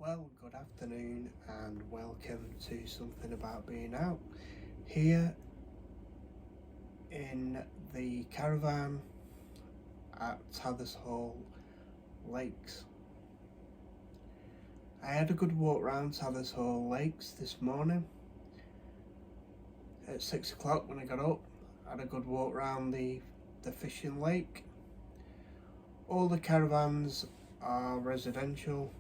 Well, good afternoon and welcome to Something About Being Out. Here in the caravan at Tatterhall Lakes. I had a good walk round Tatterhall Lakes this morning. At 6 o'clock when I got up, I had a good walk round the fishing lake. All the caravans are residential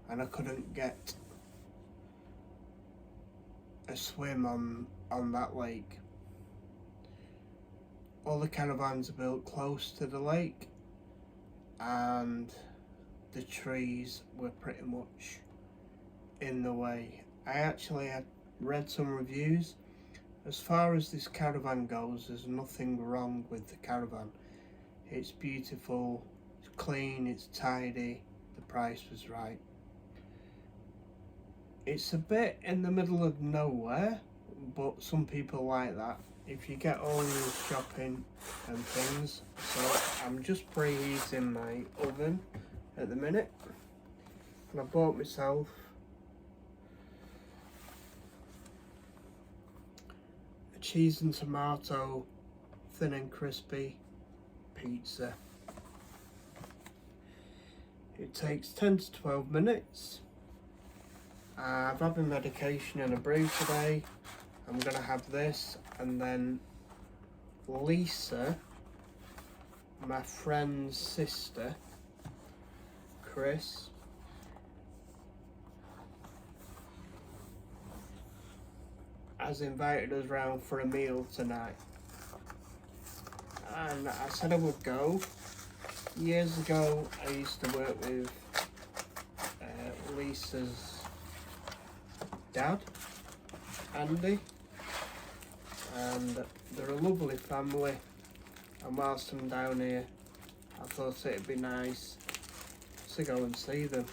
and I couldn't get a swim on that lake. All the caravans are built close to the lake and the trees were pretty much in the way. I actually had read some reviews. As far as this caravan goes, there's nothing wrong with the caravan. It's beautiful, it's clean, it's tidy, the price was right. It's a bit in the middle of nowhere, but some people like that. If you get all your shopping and things. So I'm just preheating my oven at the minute. And I bought myself a cheese and tomato thin and crispy pizza. It takes 10 to 12 minutes. I've had my medication and a brew today. I'm going to have this, and then Lisa, my friend's sister, Chris, has invited us round for a meal tonight. And I said I would go. Years ago, I used to work with Lisa's dad, Andy, and they're a lovely family, and whilst I'm down here I thought it'd be nice to go and see them.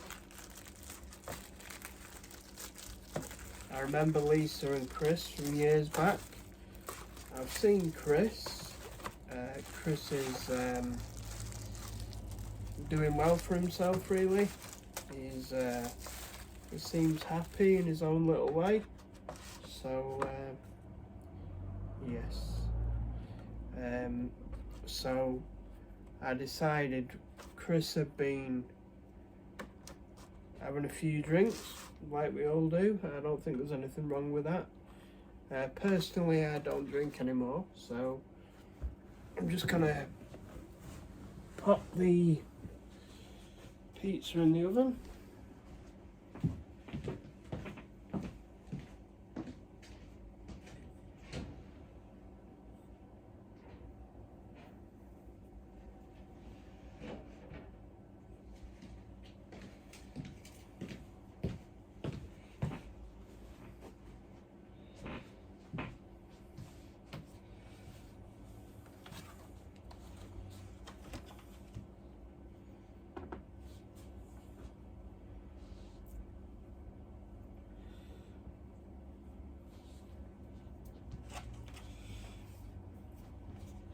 I remember Lisa and Chris from years back. I've seen Chris. Chris is doing well for himself, really. He seems happy in his own little way. So, yes. So, I decided Chris had been having a few drinks, like we all do. I don't think there's anything wrong with that. Personally, I don't drink anymore, so I'm just gonna pop the pizza in the oven.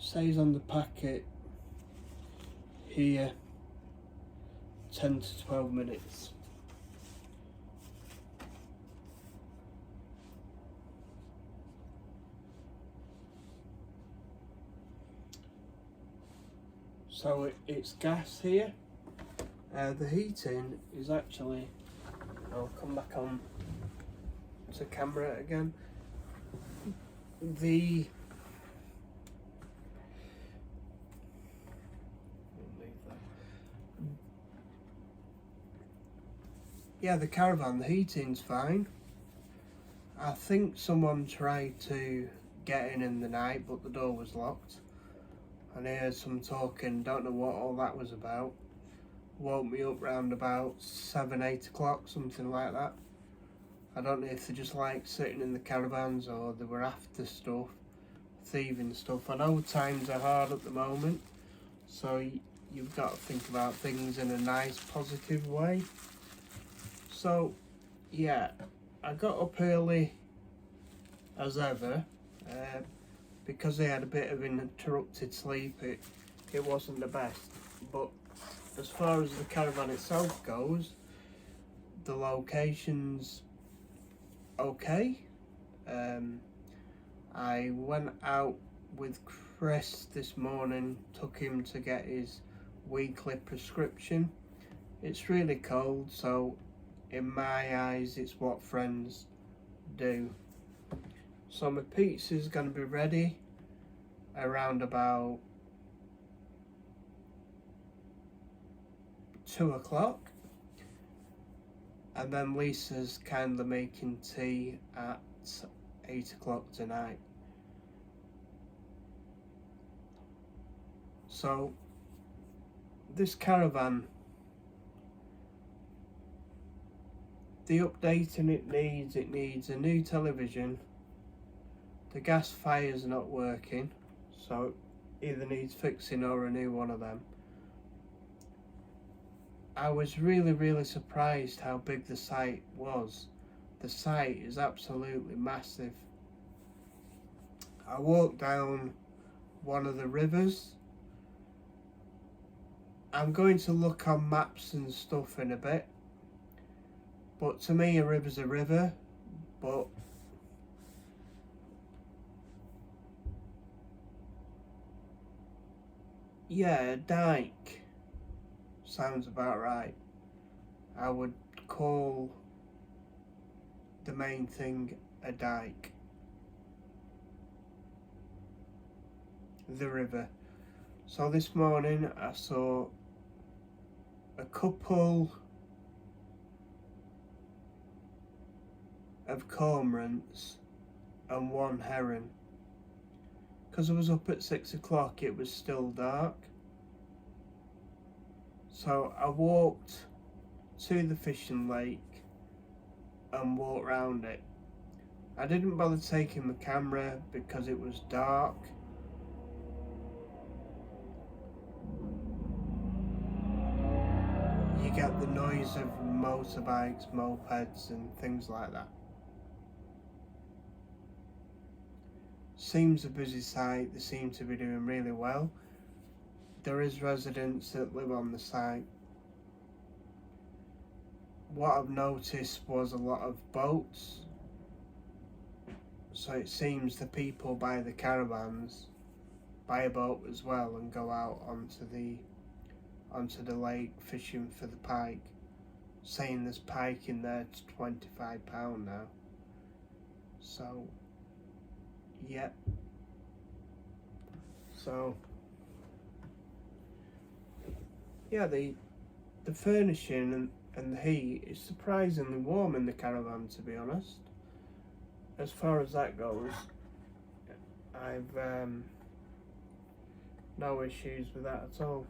Says on the packet here 10 to 12 minutes. So it's gas here. The heating is actually, I'll come back on to camera again. The caravan, the heating's fine. I think someone tried to get in the night, but the door was locked. And I heard some talking, don't know what all that was about. Woke me up round about 7, 8 o'clock, something like that. I don't know if they just like sitting in the caravans or they were after stuff, thieving stuff. I know times are hard at the moment, so you've got to think about things in a nice, positive way. So, yeah, I got up early as ever because I had a bit of an interrupted sleep. It wasn't the best, but as far as the caravan itself goes, the location's okay. I went out with Chris this morning, took him to get his weekly prescription. It's really cold, so in my eyes it's what friends do. So my pizza's going to be ready around about 2 o'clock, and then Lisa's kindly making tea at 8 o'clock tonight. So this caravan, the updating it needs a new television. The gas fire's not working, so it either needs fixing or a new one of them. I was really surprised how big the site was. The site is absolutely massive. I walked down one of the rivers. I'm going to look on maps and stuff in a bit, but to me a river's a river, but yeah, a dike sounds about right. I would call the main thing a dike. The river. So this morning I saw a couple of cormorants and one heron. Because I was up at 6 o'clock, it was still dark. So I walked to the fishing lake and walked round it. I didn't bother taking my camera because it was dark. You get the noise of motorbikes, mopeds and things like that. Seems a busy site, they seem to be doing really well. There is residents that live on the site. What I've noticed was a lot of boats. So it seems the people buy the caravans, buy a boat as well and go out onto the lake fishing for the pike. Saying there's pike in there, it's £25 now. So yeah. So yeah, the furnishing and the heat is surprisingly warm in the caravan, to be honest. As far as that goes, I've no issues with that at all.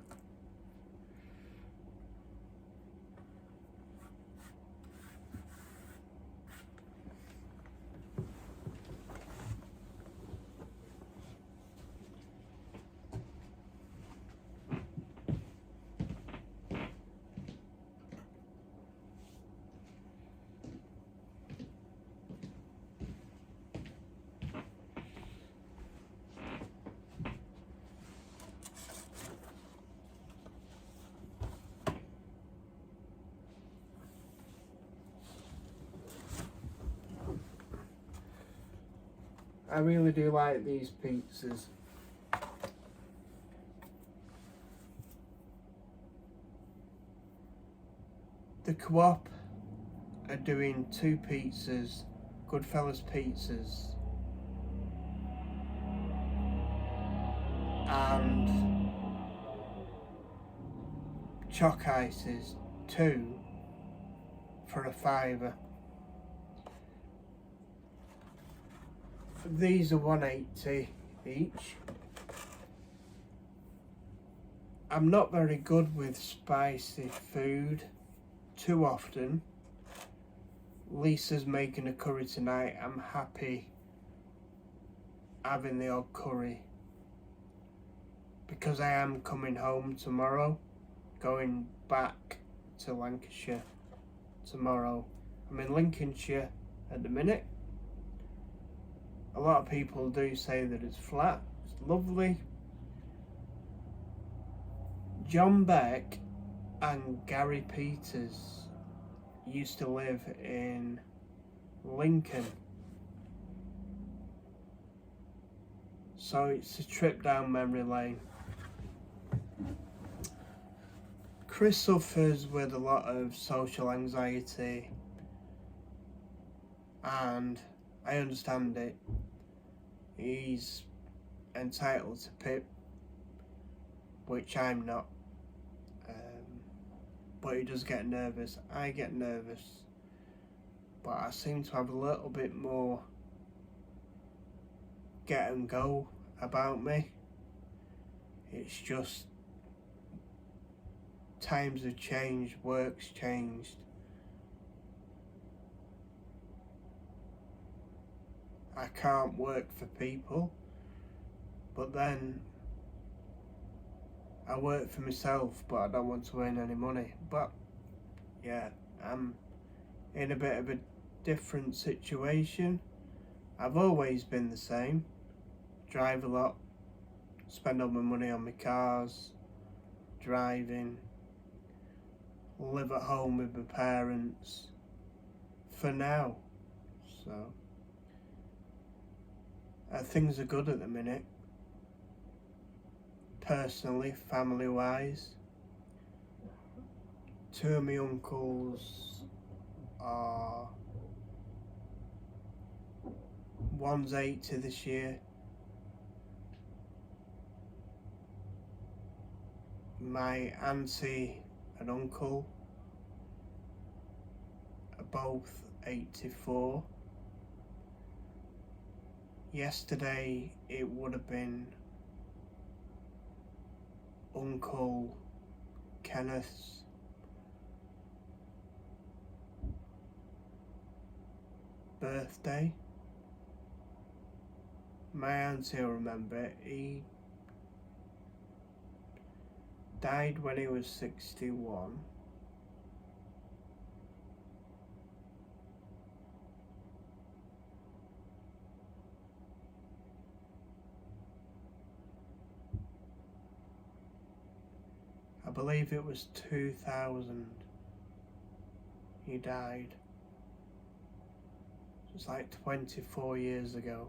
I really do like these pizzas. The Co-op are doing 2 pizzas, Goodfellas pizzas, and choc ices, 2 for a £5. These are £1.80 each. I'm not very good with spicy food too often. Lisa's making a curry tonight. I'm happy having the odd curry because I am coming home tomorrow, going back to Lancashire tomorrow. I'm in Lincolnshire at the minute. A lot of people do say that it's flat. It's lovely. John Beck and Gary Peters used to live in Lincoln. So it's a trip down memory lane. Chris suffers with a lot of social anxiety, and I understand it. He's entitled to PIP, which I'm not. But he does get nervous. I get nervous, but I seem to have a little bit more get and go about me. It's just times have changed, work's changed. I can't work for people, but then I work for myself, but I don't want to earn any money. But yeah, I'm in a bit of a different situation. I've always been the same. Drive a lot, spend all my money on my cars, driving, live at home with my parents for now. So things are good at the minute. Personally, family wise, two of my uncles are, one's 80 this year. My auntie and uncle are both 84. Yesterday it would have been Uncle Kenneth's birthday. My auntie will remember it. He died when he was 61. I believe it was 2000 he died. It's like 24 years ago.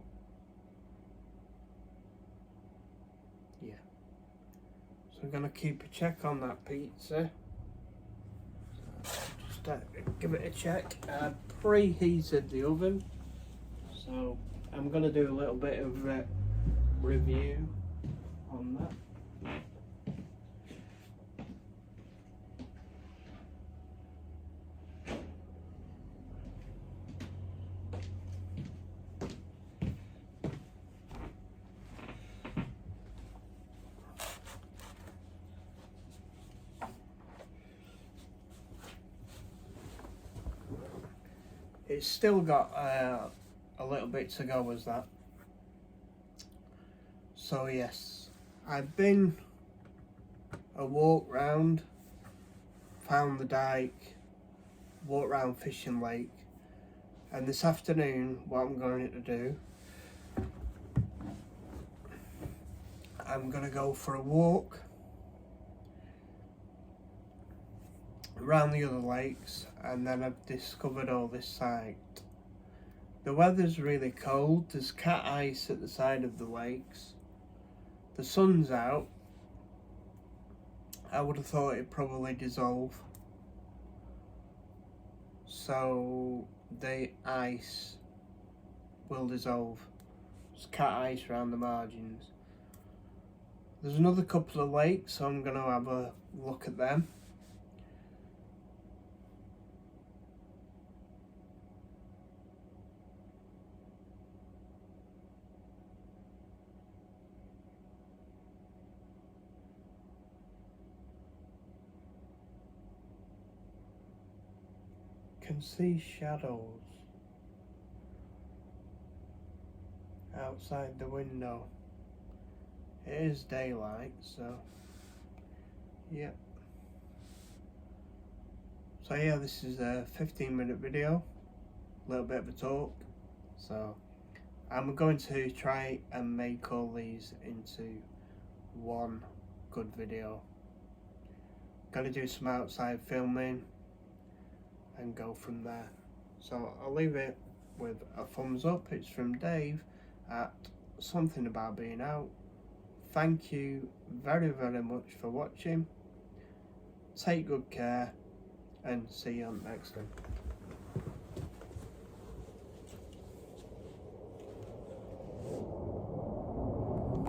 Yeah. So I'm gonna keep a check on that pizza. Just give it a check. I preheated the oven, so I'm gonna do a little bit of review on that. It's still got a little bit to go as that. So yes, I've been a walk round, found the dike, walked round Fishing Lake, and this afternoon what I'm going to do, I'm going to go for a walk around the other lakes, and then I've discovered all this site. The weather's really cold, there's cat ice at the side of the lakes, the sun's out. I would have thought it'd probably dissolve, so the ice will dissolve. There's cat ice around the margins. There's another couple of lakes, so I'm going to have a look at them. Can see shadows outside the window. It is daylight, so yeah. So yeah, this is a 15-minute video, a little bit of a talk. So I'm going to try and make all these into one good video. Gonna do some outside filming. and go from there. So I'll leave it with a thumbs up. It's from Dave at Something About Being Out. Thank you very, very much for watching. Take good care and see you on the next one.